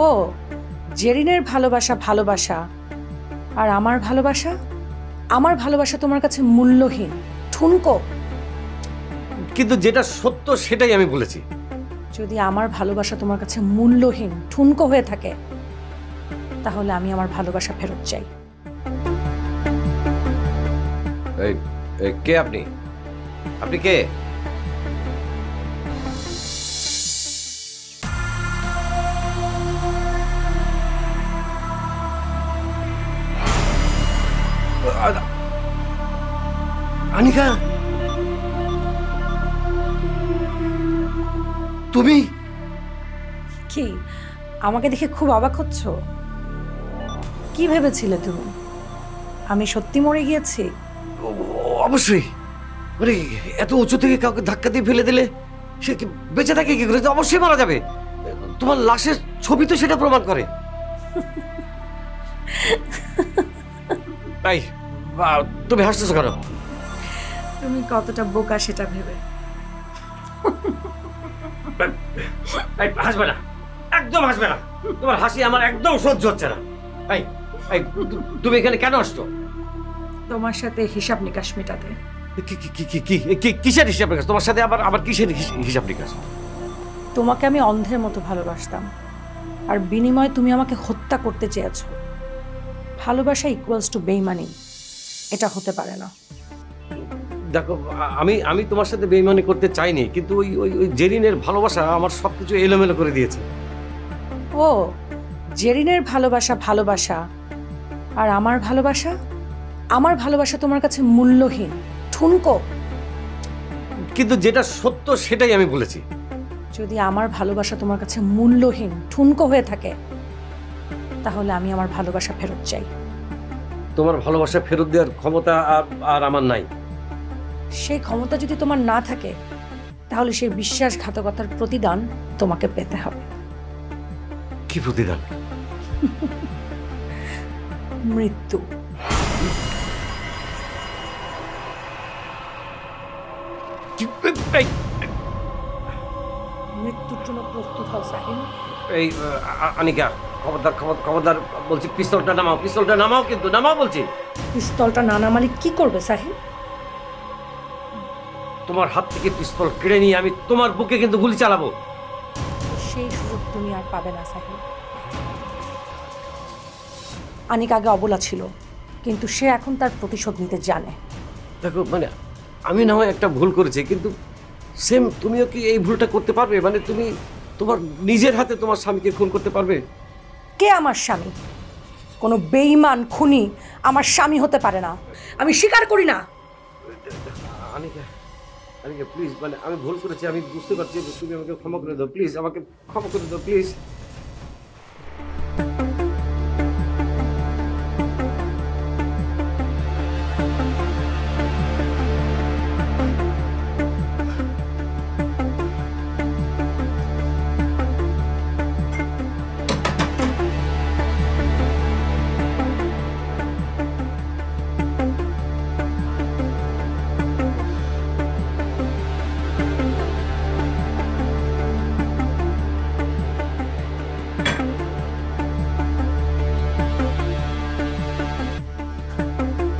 ও জেরিনের ভালোবাসা ভালোবাসা আর আমার ভালোবাসা তোমার কাছে মূল্যহীন, ঠুনকো। কিন্তু যেটা সত্য সেটাই আমি বলেছি। যদি আমার ভালোবাসা তোমার কাছে মূল্যহীন, ঠুনকো হয়ে থাকে, তাহলে আমি আমার ভালোবাসা ফেরত চাই। কে আপনি? আপনি কে? আনিকা, তুমি? কি আমাকে দেখে খুব অবাক হচ্ছ? কি ভেবেছিলে তুমি আমি সত্যি মরে গিয়েছি? অবশ্যই। মানে এত উঁচু থেকে কাউকে ধাক্কা দিয়ে ফেলে দিলে সে কি বেঁচে থাকে কি করে? অবশ্যই মারা যাবে। তোমার লাশের ছবি তো সেটা প্রমাণ করে। তাই তুমি হাসতেছো কেন? তুমি কতটা বোকা সেটা ভেবে। হাসবে না, একদম হাসবে না। তোমার হাসি আমার একদম সহ্য হচ্ছে না। তুমি এখানে কেন আসছো? তোমার সাথে হিসাব নিকাশ মেটাতে। কিসের হিসাব নিকাশ? তোমার সাথে আবার কিসের হিসাব নিকাশ? তোমাকে আমি অন্ধের মতো ভালোবাসতাম, আর বিনিময়ে তুমি আমাকে হত্যা করতে চেয়েছো। ভালোবাসা ইকুয়ালস টু বেইমানি, এটা হতে পারে না। দেখো, আমি তোমার সাথে বেইমানি করতে চাইনি, কিন্তু ওই ওই ওই জেরিনের ভালোবাসা আমার সবকিছু এলোমেলো করে দিয়েছে। ও জেরিনের ভালোবাসা ভালোবাসা আর আমার ভালোবাসা তোমার কাছে মূল্যহীন, ঠুনকো। কিন্তু যেটা সত্য সেটাই আমি বলেছি। যদি আমার ভালোবাসা তোমার কাছে মূল্যহীন, ঠুনকো হয়ে থাকে, তাহলে আমি আমার ভালোবাসা ফেরত চাই। তোমার ভালোবাসা ফেরত দেওয়ার ক্ষমতা আর আমার নাই। সেই ক্ষমতা যদি তোমার না থাকে, তাহলে সেই বিশ্বাসঘাতকতার প্রতিদান তোমাকে পেতে হবে। কি প্রতিদান? মৃত্যু। মৃত্যুর জন্য প্রস্তুত হও সাহিল। এই আনিকা, খবরদার বলছি, পিস্তলটা নামাও, কিন্তু নামাও বলছি। পিস্তলটা না নামালে কি করবে সাহিল? তোমার হাত থেকে পিস্তল কেড়ে নিয়ে আমি তোমার বুকে কিন্তু গুলি চালাবো। সেই সুযোগ তুমি আর পাবে না সাহিল। আনিকা আগে অবলা ছিল, কিন্তু সে এখন তার প্রতিশোধ নিতে জানে। দেখো, মানে আমি না হয় একটা ভুল করেছি, কিন্তু সেম তুমিও কি এই ভুলটা করতে পারবে? মানে তুমি তোমার নিজের হাতে তোমার স্বামীকে খুন করতে পারবে? কে আমার স্বামী? কোনো বেঈমান খুনি আমার স্বামী হতে পারে না, আমি স্বীকার করি না। আনিকা, প্লিজ, মানে আমি ভুল করেছি, আমি বুঝতে পারছি। তুমি আমাকে ক্ষমা করে দাও প্লিজ, আমাকে ক্ষমা করে দাও প্লিজ।